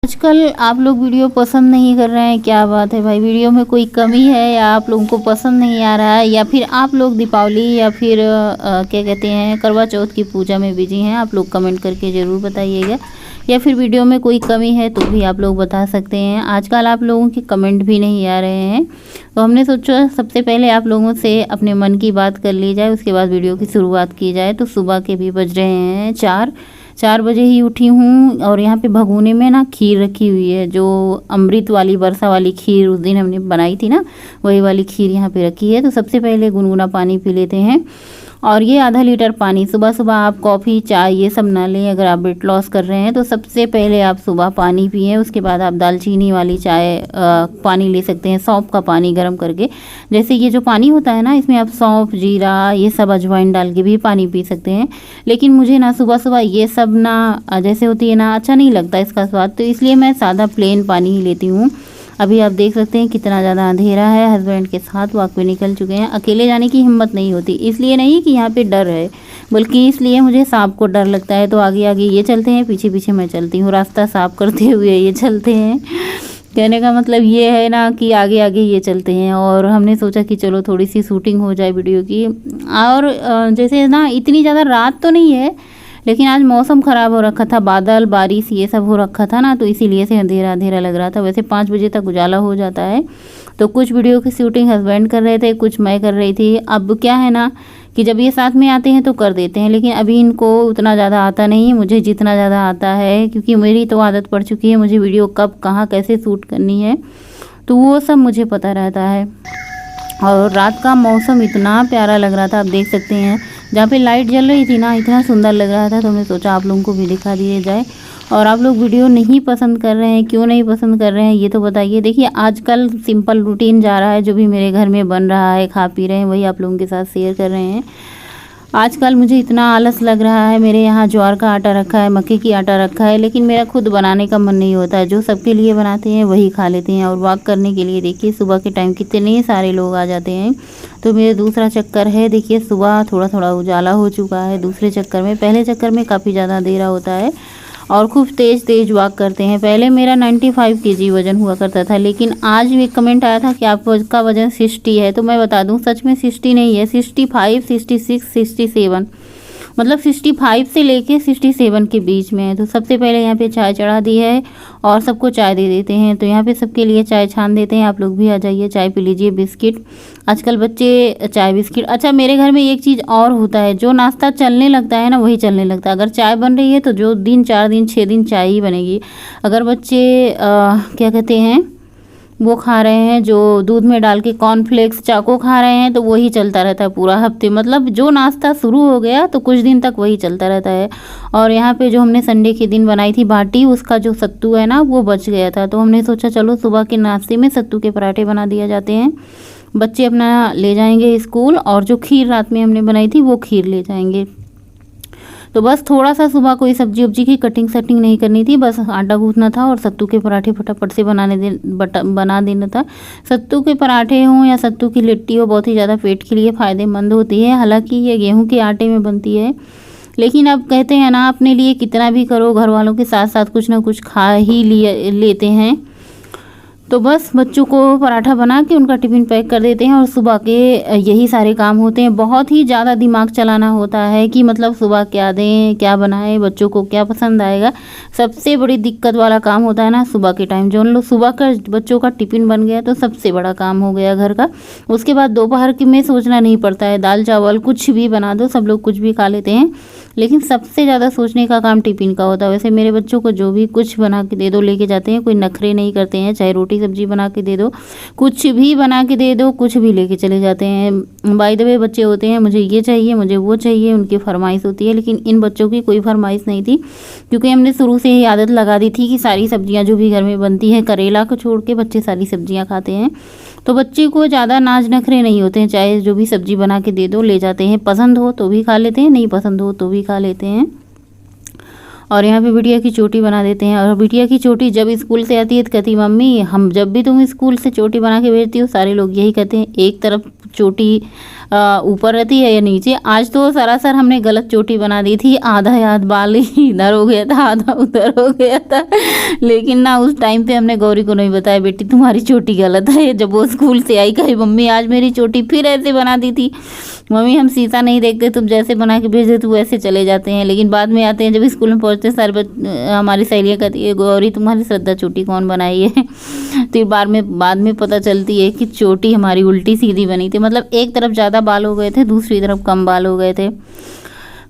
आजकल आप लोग वीडियो पसंद नहीं कर रहे हैं, क्या बात है भाई? वीडियो में कोई कमी है या आप लोगों को पसंद नहीं आ रहा है, या फिर आप लोग दीपावली या फिर क्या कहते हैं करवा चौथ की पूजा में बिजी हैं? आप लोग कमेंट करके ज़रूर बताइएगा। या फिर वीडियो में कोई कमी है तो भी आप लोग बता सकते हैं। आजकल आप लोगों के कमेंट भी नहीं आ रहे हैं, तो हमने सोचा सबसे पहले आप लोगों से अपने मन की बात कर ली जाए, उसके बाद वीडियो की शुरुआत की जाए। तो सुबह के भी बज रहे हैं 4 बजे ही उठी हूँ और यहाँ पे भगोने में ना खीर रखी हुई है, जो अमृत वाली बरसा वाली खीर उस दिन हमने बनाई थी ना, वही वाली खीर यहाँ पे रखी है। तो सबसे पहले गुनगुना पानी पी लेते हैं। और ये आधा लीटर पानी, सुबह सुबह आप कॉफ़ी चाय ये सब ना लें। अगर आप वेट लॉस कर रहे हैं तो सबसे पहले आप सुबह पानी पिएं, उसके बाद आप दालचीनी वाली चाय पानी ले सकते हैं, सौंफ का पानी गर्म करके। जैसे ये जो पानी होता है ना, इसमें आप सौंफ जीरा ये सब अजवाइन डाल के भी पानी पी सकते हैं। लेकिन मुझे ना सुबह सुबह ये सब ना जैसे होती है ना, अच्छा नहीं लगता इसका स्वाद, तो इसलिए मैं सादा प्लेन पानी ही लेती हूँ। अभी आप देख सकते हैं कितना ज़्यादा अंधेरा है। हस्बैंड के साथ वॉक पे निकल चुके हैं। अकेले जाने की हिम्मत नहीं होती, इसलिए नहीं कि यहाँ पे डर है, बल्कि इसलिए मुझे सांप को डर लगता है। तो आगे आगे ये चलते हैं, पीछे पीछे मैं चलती हूँ, रास्ता साफ करते हुए ये चलते हैं। कहने का मतलब ये है ना कि आगे आगे ये चलते हैं। और हमने सोचा कि चलो थोड़ी सी शूटिंग हो जाए वीडियो की। और जैसे ना इतनी ज़्यादा रात तो नहीं है, लेकिन आज मौसम ख़राब हो रखा था, बादल बारिश ये सब हो रखा था ना, तो इसीलिए से अंधेरा अंधेरा लग रहा था। वैसे 5 बजे तक उजाला हो जाता है। तो कुछ वीडियो की शूटिंग हस्बैंड कर रहे थे, कुछ मैं कर रही थी। अब क्या है ना कि जब ये साथ में आते हैं तो कर देते हैं, लेकिन अभी इनको उतना ज़्यादा आता नहीं है, मुझे जितना ज़्यादा आता है, क्योंकि मेरी तो आदत पड़ चुकी है। मुझे वीडियो कब कहाँ कैसे शूट करनी है तो वो सब मुझे पता रहता है। और रात का मौसम इतना प्यारा लग रहा था, आप देख सकते हैं। जहाँ पे लाइट जल रही थी ना, इतना सुंदर लग रहा था, तो हमने सोचा आप लोगों को भी दिखा दिया जाए। और आप लोग वीडियो नहीं पसंद कर रहे हैं, क्यों नहीं पसंद कर रहे हैं ये तो बताइए। देखिए आजकल सिंपल रूटीन जा रहा है, जो भी मेरे घर में बन रहा है, खा पी रहे हैं, वही आप लोगों के साथ शेयर कर रहे हैं। आजकल मुझे इतना आलस लग रहा है। मेरे यहाँ ज्वार का आटा रखा है, मक्के की आटा रखा है, लेकिन मेरा खुद बनाने का मन नहीं होता है। जो सबके लिए बनाते हैं वही खा लेते हैं। और वॉक करने के लिए देखिए सुबह के टाइम कितने सारे लोग आ जाते हैं। तो मेरा दूसरा चक्कर है, देखिए सुबह थोड़ा थोड़ा उजाला हो चुका है दूसरे चक्कर में। पहले चक्कर में काफ़ी ज़्यादा अंधेरा होता है और खूब तेज़ तेज़ वॉक करते हैं। पहले मेरा 95 kg वज़न हुआ करता था, लेकिन आज एक कमेंट आया था कि आपका वज़न 60 है। तो मैं बता दूं सच में 60 नहीं है, 65, 66, 67, मतलब 65 से लेके 67 के बीच में है। तो सबसे पहले यहाँ पे चाय चढ़ा दी है और सबको चाय दे देते हैं। तो यहाँ पे सबके लिए चाय छान देते हैं। आप लोग भी आ जाइए, चाय पी लीजिए। बिस्किट, आजकल बच्चे चाय बिस्किट। अच्छा मेरे घर में एक चीज़ और होता है, जो नाश्ता चलने लगता है ना वही चलने लगता है। अगर चाय बन रही है तो जो दिन 4 दिन 6 दिन चाय ही बनेगी। अगर बच्चे क्या कहते हैं वो खा रहे हैं, जो दूध में डाल के कॉर्नफ्लेक्स चाको खा रहे हैं, तो वही चलता रहता है पूरा हफ्ते। मतलब जो नाश्ता शुरू हो गया तो कुछ दिन तक वही चलता रहता है। और यहाँ पे जो हमने संडे के दिन बनाई थी बाटी, उसका जो सत्तू है ना वो बच गया था, तो हमने सोचा चलो सुबह के नाश्ते में सत्तू के पराठे बना दिया जाते हैं। बच्चे अपना ले जाएंगे स्कूल, और जो खीर रात में हमने बनाई थी वो खीर ले जाएंगे। तो बस थोड़ा सा सुबह कोई सब्जी वब्जी की कटिंग सटिंग नहीं करनी थी, बस आटा गूँथना था और सत्तू के पराठे फटाफट से बना देना था। सत्तू के पराठे हों या सत्तू की लिट्टी हो, बहुत ही ज़्यादा पेट के लिए फ़ायदेमंद होती है। हालांकि ये गेहूं के आटे में बनती है, लेकिन अब कहते हैं ना अपने लिए कितना भी करो, घर वालों के साथ साथ कुछ ना कुछ खा ही लेते हैं। तो बस बच्चों को पराठा बना के उनका टिफ़िन पैक कर देते हैं और सुबह के यही सारे काम होते हैं। बहुत ही ज़्यादा दिमाग चलाना होता है कि मतलब सुबह क्या दें, क्या बनाएं, बच्चों को क्या पसंद आएगा। सबसे बड़ी दिक्कत वाला काम होता है ना सुबह के टाइम। जो उन लोग सुबह का बच्चों का टिफ़िन बन गया तो सबसे बड़ा काम हो गया घर का। उसके बाद दोपहर की में सोचना नहीं पड़ता है, दाल चावल कुछ भी बना दो, सब लोग कुछ भी खा लेते हैं। लेकिन सबसे ज़्यादा सोचने का काम टिफ़िन का होता है। वैसे मेरे बच्चों को जो भी कुछ बना के दे दो लेके जाते हैं, कोई नखरे नहीं करते हैं। चाहे रोटी सब्जी बना के दे दो, कुछ भी बना के दे दो, कुछ भी लेके चले जाते हैं। बाय द वे बच्चे होते हैं मुझे ये चाहिए मुझे वो चाहिए, उनकी फरमाइश होती है। लेकिन इन बच्चों की कोई फरमाइश नहीं थी, क्योंकि हमने शुरू से ही आदत लगा दी थी कि सारी सब्जियां जो भी घर में बनती हैं, करेला को छोड़ के बच्चे सारी सब्जियां खाते हैं। तो बच्चे को ज़्यादा नाज नखरे नहीं होते हैं, चाहे जो भी सब्जी बना के दे दो ले जाते हैं। पसंद हो तो भी खा लेते हैं, नहीं पसंद हो तो भी खा लेते हैं। और यहाँ पे बिटिया की चोटी बना देते हैं। और बिटिया की चोटी जब स्कूल से आती है तो कहती मम्मी हम जब भी तुम स्कूल से चोटी बना के भेजती हो, सारे लोग यही कहते हैं एक तरफ चोटी ऊपर रहती है या नीचे। आज तो सरासर हमने गलत चोटी बना दी थी, आधा याद बाल इधर हो गया था, आधा उधर हो गया था। लेकिन ना उस टाइम पे हमने गौरी को नहीं बताया, बेटी तुम्हारी चोटी गलत है। जब वो स्कूल से आई कही मम्मी आज मेरी चोटी फिर ऐसे बना दी थी। मम्मी हम शीशा नहीं देखते, तुम जैसे बना के भेज देते वैसे चले जाते हैं। लेकिन बाद में आते हैं, जब स्कूल में पहुंचते सारे हमारी सहेलियाँ कहती है गौरी तुम्हारी श्रद्धा चोटी कौन बनाई है। तो बाद में पता चलती है कि चोटी हमारी उल्टी सीधी बनी थी, मतलब एक तरफ ज़्यादा बाल हो गए थे, दूसरी तरफ कम बाल हो गए थे।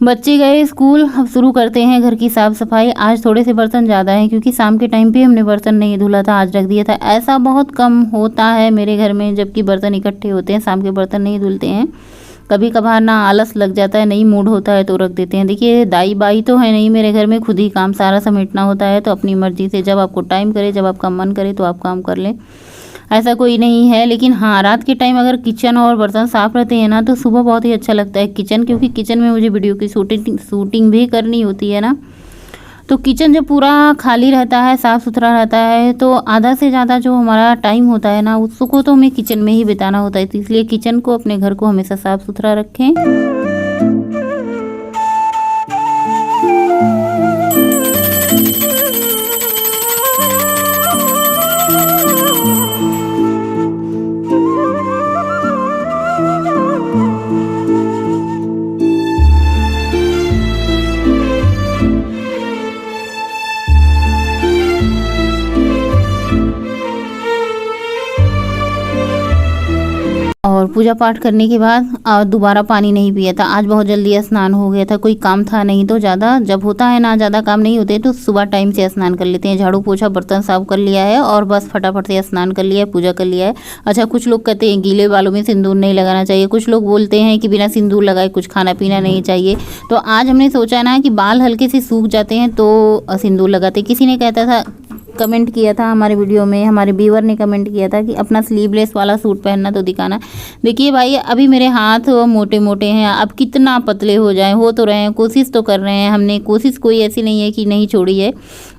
बच्चे गए स्कूल, अब शुरू करते हैं घर की साफ़ सफाई। आज थोड़े से बर्तन ज़्यादा हैं क्योंकि शाम के टाइम पे हमने बर्तन नहीं धुला था, आज रख दिया था। ऐसा बहुत कम होता है मेरे घर में, जबकि बर्तन इकट्ठे होते हैं, शाम के बर्तन नहीं धुलते हैं। कभी कभार ना आलस लग जाता है, नहीं मूड होता है तो रख देते हैं। देखिए दाई बाई तो है नहीं मेरे घर में, खुद ही काम सारा समेटना होता है, तो अपनी मर्जी से जब आपको टाइम करे, जब आपका मन करे तो आप काम कर लें, ऐसा कोई नहीं है। लेकिन हाँ, रात के टाइम अगर किचन और बर्तन साफ़ रहते हैं ना तो सुबह बहुत ही अच्छा लगता है किचन, क्योंकि किचन में मुझे वीडियो की शूटिंग भी करनी होती है ना। तो किचन जब पूरा खाली रहता है, साफ़ सुथरा रहता है, तो आधा से ज़्यादा जो हमारा टाइम होता है ना उसको तो हमें किचन में ही बिताना होता है। तो इसलिए किचन को, अपने घर को हमेशा साफ़ सुथरा रखें। और पूजा पाठ करने के बाद दोबारा पानी नहीं पिया था। आज बहुत जल्दी स्नान हो गया था, कोई काम था नहीं तो ज़्यादा, जब होता है ना ज़्यादा काम नहीं होते तो सुबह टाइम से स्नान कर लेते हैं। झाड़ू पोछा बर्तन साफ कर लिया है और बस फटाफट से स्नान कर लिया है, पूजा कर लिया है। अच्छा, कुछ लोग कहते हैं गीले बालों में सिंदूर नहीं लगाना चाहिए, कुछ लोग बोलते हैं कि बिना सिंदूर लगाए कुछ खाना पीना नहीं चाहिए। तो आज हमने सोचा ना कि बाल हल्के से सूख जाते हैं तो सिंदूर लगाते। किसी ने कहता था, कमेंट किया था हमारे वीडियो में, हमारे व्यूअर ने कमेंट किया था कि अपना स्लीवलेस वाला सूट पहनना तो दिखाना। देखिए भाई, अभी मेरे हाथ मोटे मोटे हैं, अब कितना पतले हो जाएं, हो तो रहे हैं, कोशिश तो कर रहे हैं। हमने कोशिश कोई ऐसी नहीं है कि नहीं छोड़ी है,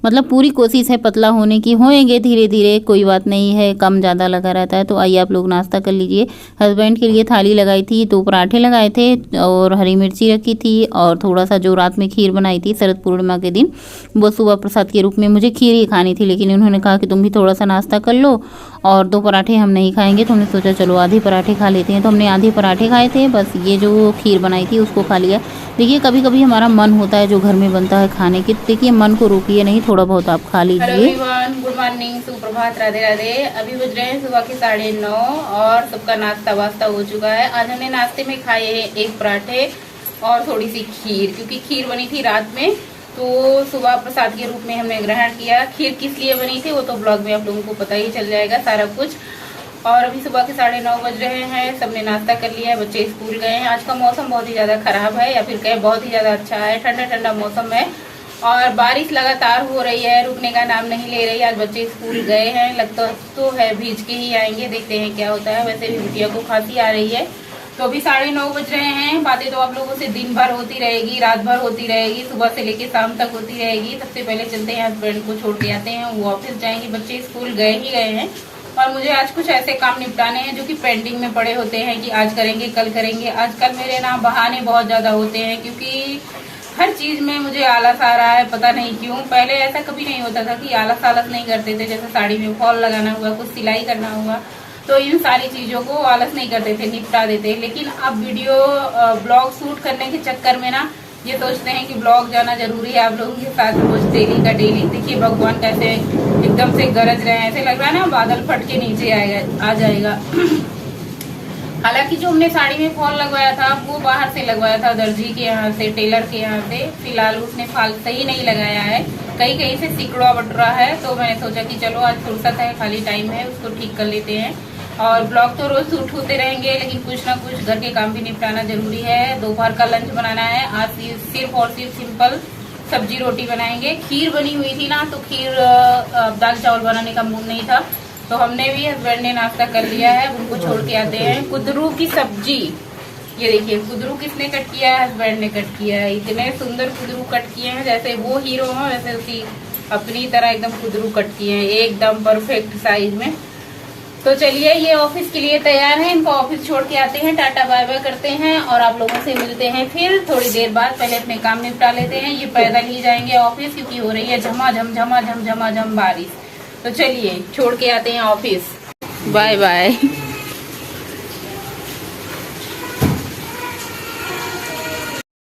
मतलब पूरी कोशिश है पतला होने की। होएंगे धीरे धीरे, कोई बात नहीं है, कम ज़्यादा लगा रहता है। तो आइए आप लोग नाश्ता कर लीजिए। हस्बैंड के लिए थाली लगाई थी, 2 पराठे लगाए थे और हरी मिर्ची रखी थी, और थोड़ा सा जो रात में खीर बनाई थी शरद पूर्णिमा के दिन, वो सुबह प्रसाद के रूप में मुझे खीर ही खानी थी। लेकिन उन्होंने कहा कि तुम भी थोड़ा सा नाश्ता कर लो और 2 पराठे हम नहीं खाएंगे, तो हमने सोचा चलो आधे पराठे खा लेते हैं। तो हमने आधे पराठे खाए थे, बस ये जो खीर बनाई थी उसको खा लिया। देखिए कभी कभी हमारा मन होता है जो घर में बनता है खाने की, देखिए मन को रोकिए नहीं, थोड़ा बहुत आप खा लीजिए। गुड मॉर्निंग, सुप्रभात, राधे राधे। अभी बज रहे हैं सुबह के 9:30 और सबका नाश्ता वास्ता हो चुका है। आज हमने नाश्ते में खाए हैं 1 पराठे और थोड़ी सी खीर, क्योंकि खीर बनी थी रात में तो सुबह प्रसाद के रूप में हमने ग्रहण किया। खीर किस लिए बनी थी वो तो ब्लॉग में आप लोगों को पता ही चल जाएगा सारा कुछ। और अभी सुबह के 9:30 बज रहे हैं, सबने नाश्ता कर लिया है, बच्चे स्कूल गए हैं। आज का मौसम बहुत ही ज़्यादा खराब है, या फिर कहें बहुत ही ज़्यादा अच्छा है, ठंडा ठंडा मौसम है और बारिश लगातार हो रही है, रुकने का नाम नहीं ले रही। आज बच्चे स्कूल गए हैं, लगता तो है भीज के ही आएंगे, देखते हैं क्या होता है। वैसे भी बिटिया को खांसी आ रही है। तो अभी 9:30 बज रहे हैं। बातें तो आप लोगों से दिन भर होती रहेगी, रात भर होती रहेगी, सुबह से लेकर शाम तक होती रहेगी। सबसे पहले चलते हैं, हस्बैंड को छोड़ के आते हैं, वो ऑफिस जाएंगे, बच्चे स्कूल गए ही गए हैं। और मुझे आज कुछ ऐसे काम निपटाने हैं जो कि पेंडिंग में पड़े होते हैं कि आज करेंगे कल करेंगे। आजकल मेरे ना बहाने बहुत ज्यादा होते हैं, क्योंकि हर चीज में मुझे आलस आ रहा है, पता नहीं क्यों। पहले ऐसा कभी नहीं होता था कि आलस नहीं करते थे, जैसे साड़ी में फॉल लगाना हुआ, कुछ सिलाई करना हुआ, तो इन सारी चीजों को आलस नहीं करते थे, निपटा देते। लेकिन अब वीडियो ब्लॉग शूट करने के चक्कर में ना ये सोचते हैं कि ब्लॉग जाना जरूरी है आप लोगों के साथ रोज डेली का डेली। देखिए भगवान कैसे एकदम से गरज रहे हैं, ऐसे लग रहा है ना बादल फट के नीचे आ जाएगा। हालांकि जो हमने साड़ी में फॉल लगवाया था वो बाहर से लगवाया था, दर्जी के यहाँ से, टेलर के यहाँ से। फिलहाल उसने फॉल सही नहीं लगाया है, कहीं कहीं से सिकड़ा बट रहा है। तो मैंने सोचा कि चलो आज फुर्सत है, खाली टाइम है, उसको ठीक कर लेते हैं। और ब्लॉग तो रोज शूट होते रहेंगे, लेकिन कुछ ना कुछ घर के काम भी निपटाना जरूरी है। दोपहर का लंच बनाना है, आज सिर्फ और सिर्फ सिंपल सब्जी रोटी बनाएंगे। खीर बनी हुई थी ना, तो खीर दाल चावल बनाने का मूड नहीं था, तो हमने भी, हस्बैंड ने नाश्ता कर लिया है, उनको छोड़ के आते हैं। कुदरू की सब्जी, ये देखिए कुदरू किसने कट किया है, हस्बैंड ने कट किया है। इतने सुंदर कुदरू कट किए हैं, जैसे वो हीरो हो वैसे उसी अपनी तरह एकदम कुदरू कट किए हैं, एकदम परफेक्ट साइज में। तो चलिए ये ऑफिस के लिए तैयार है, इनको ऑफिस छोड़ के आते हैं, टाटा बाय बाय करते हैं और आप लोगों से मिलते हैं फिर थोड़ी देर बाद। पहले अपने काम निपटा लेते हैं, ये पैदल ही जाएंगे ऑफिस क्योंकि हो रही है झमाझम बारिश। तो चलिए छोड़ के आते हैं ऑफिस, बाय बाय।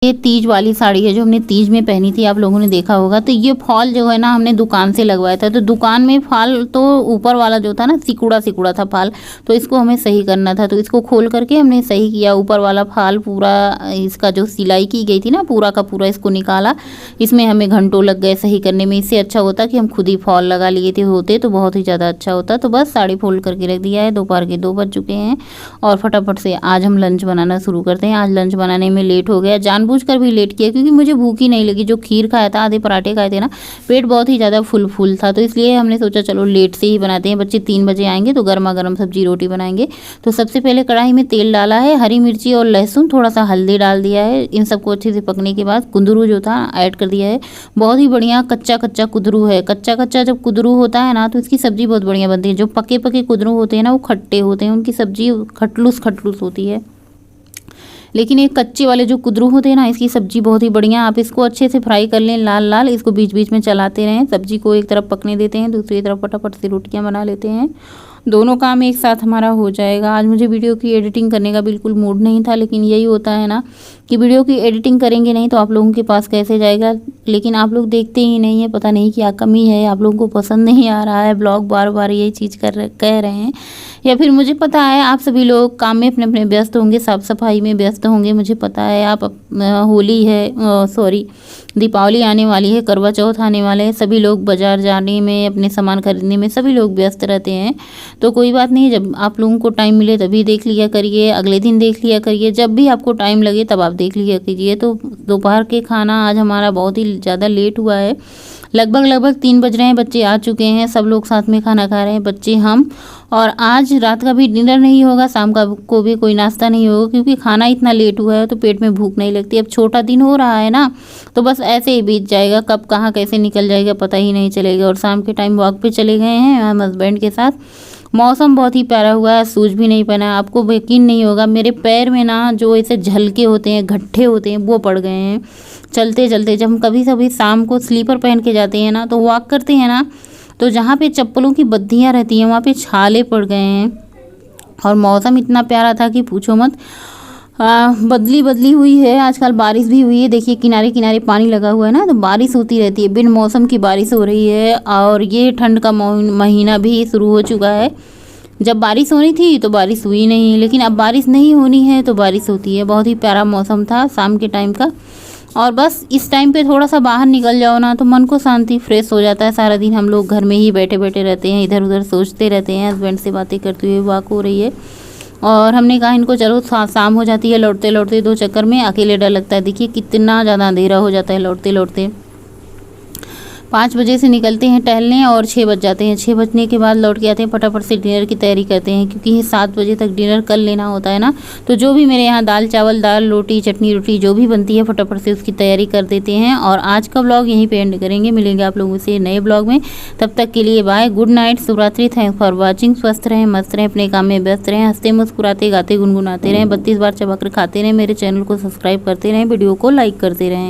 ये तीज वाली साड़ी है जो हमने तीज में पहनी थी, आप लोगों ने देखा होगा। तो ये फॉल जो है ना हमने दुकान से लगवाया था। तो दुकान में फॉल तो ऊपर वाला जो था ना सिकुड़ा था फॉल, तो इसको हमें सही करना था। तो इसको खोल करके हमने सही किया, ऊपर वाला फॉल पूरा इसका जो सिलाई की गई थी ना पूरा का पूरा इसको निकाला। इसमें हमें घंटों लग गए सही करने में। इससे अच्छा होता कि हम खुद ही फॉल लगा लिए थे होते तो बहुत ही ज़्यादा अच्छा होता। तो बस साड़ी फोल्ड करके रख दिया है। दोपहर के 2 बज चुके हैं और फटाफट से आज हम लंच बनाना शुरू करते हैं। आज लंच बनाने में लेट हो गया, जानबूझ कर भी लेट किया क्योंकि मुझे भूख ही नहीं लगी। जो खीर खाया था, आधे पराठे खाए थे ना, पेट बहुत ही ज़्यादा फुल था। तो इसलिए हमने सोचा चलो लेट से ही बनाते हैं। बच्चे 3 बजे आएंगे तो गर्मा गर्म सब्जी रोटी बनाएंगे। तो सबसे पहले कढ़ाई में तेल डाला है, हरी मिर्ची और लहसुन, थोड़ा सा हल्दी डाल दिया है। इन सबको अच्छे से पकने के बाद कुंदरू जो था ऐड कर दिया है। बहुत ही बढ़िया कच्चा कुंदरू है। कच्चा जब कुंदरू होता है ना तो इसकी सब्जी बहुत बढ़िया बनती है। जो पके कुंदरू होते हैं ना वो खट्टे होते हैं, उनकी सब्जी खटलूस होती है। लेकिन ये कच्चे वाले जो कुंदरू होते हैं ना इसकी सब्जी बहुत ही बढ़िया। आप इसको अच्छे से फ्राई कर लें लाल। इसको बीच बीच में चलाते रहें। सब्जी को एक तरफ पकने देते हैं, दूसरी तरफ फटाफट से रोटियां बना लेते हैं। दोनों काम एक साथ हमारा हो जाएगा। आज मुझे वीडियो की एडिटिंग करने का बिल्कुल मूड नहीं था, लेकिन यही होता है ना कि वीडियो की एडिटिंग करेंगे नहीं तो आप लोगों के पास कैसे जाएगा। लेकिन आप लोग देखते ही नहीं है, पता नहीं क्या कमी है, आप लोगों को पसंद नहीं आ रहा है ब्लॉग। बार बार यही चीज़ कह रहे हैं, या फिर मुझे पता है आप सभी लोग काम में अपने अपने व्यस्त होंगे, साफ़ सफाई में व्यस्त होंगे। मुझे पता है आप होली है दीपावली आने वाली है, करवा चौथ आने वाले हैं, सभी लोग बाज़ार जाने में, अपने सामान खरीदने में सभी लोग व्यस्त रहते हैं। तो कोई बात नहीं, जब आप लोगों को टाइम मिले तभी देख लिया करिए, अगले दिन देख लिया करिए, जब भी आपको टाइम लगे तब आप देख लिया कीजिए। तो दोपहर के खाना आज हमारा बहुत ही ज़्यादा लेट हुआ है। लगभग 3 बज रहे हैं, बच्चे आ चुके हैं, सब लोग साथ में खाना खा रहे हैं, बच्चे हम। और आज रात का भी डिनर नहीं होगा, शाम का को भी कोई नाश्ता नहीं होगा क्योंकि खाना इतना लेट हुआ है तो पेट में भूख नहीं लगती। अब छोटा दिन हो रहा है ना तो बस ऐसे ही बीत जाएगा, कब कहाँ कैसे निकल जाएगा पता ही नहीं चलेगा। और शाम के टाइम वॉक पे चले गए हैं हम हस्बैंड के साथ। मौसम बहुत ही प्यारा हुआ है, शूज भी नहीं पहना है। आपको यकीन नहीं होगा मेरे पैर में ना जो ऐसे झलके होते हैं, गड्ढे होते हैं, वो पड़ गए हैं चलते चलते। जब हम कभी शाम को स्लीपर पहन के जाते हैं ना तो वॉक करते हैं ना तो जहाँ पे चप्पलों की बद्दियाँ रहती हैं वहाँ पे छाले पड़ गए हैं। और मौसम इतना प्यारा था कि पूछो मत। बदली हुई है, आजकल बारिश भी हुई है। देखिए किनारे पानी लगा हुआ है ना, तो बारिश होती रहती है, बिन मौसम की बारिश हो रही है। और ये ठंड का महीना भी शुरू हो चुका है। जब बारिश होनी थी तो बारिश हुई नहीं, लेकिन अब बारिश नहीं होनी है तो बारिश होती है। बहुत ही प्यारा मौसम था शाम के टाइम का। और बस इस टाइम पे थोड़ा सा बाहर निकल जाओ ना तो मन को शांति, फ्रेश हो जाता है। सारा दिन हम लोग घर में ही बैठे रहते हैं, इधर उधर सोचते रहते हैं। हस्बैंड से बातें करते हुए वॉक हो रही है और हमने कहा इनको चलो शाम हो जाती है लौटते 2 चक्कर में, अकेले डर लगता है। देखिए कितना ज़्यादा अंधेरा हो जाता है लौटते 5 बजे से निकलते हैं टहलने और 6 बज जाते हैं। 6 बजने के बाद लौट के आते हैं, फटाफट से डिनर की तैयारी करते हैं क्योंकि 7 बजे तक डिनर कर लेना होता है ना। तो जो भी मेरे यहाँ दाल चावल, दाल रोटी, चटनी रोटी जो भी बनती है फटाफट से उसकी तैयारी कर देते हैं। और आज का ब्लॉग यहीं पे एंड करेंगे, मिलेंगे आप लोगों से नए ब्लॉग में। तब तक के लिए बाय, गुड नाइट, शुभरात्रि, थैंक्स फॉर वॉचिंग। स्वस्थ रहें, मस्त रहें, अपने काम में व्यस्त रहें, हंसते मुस्कुराते गाते गुनगुनाते रहें, 32 बार चबाकर खाते रहें, मेरे चैनल को सब्सक्राइब करते रहें, वीडियो को लाइक करते रहें।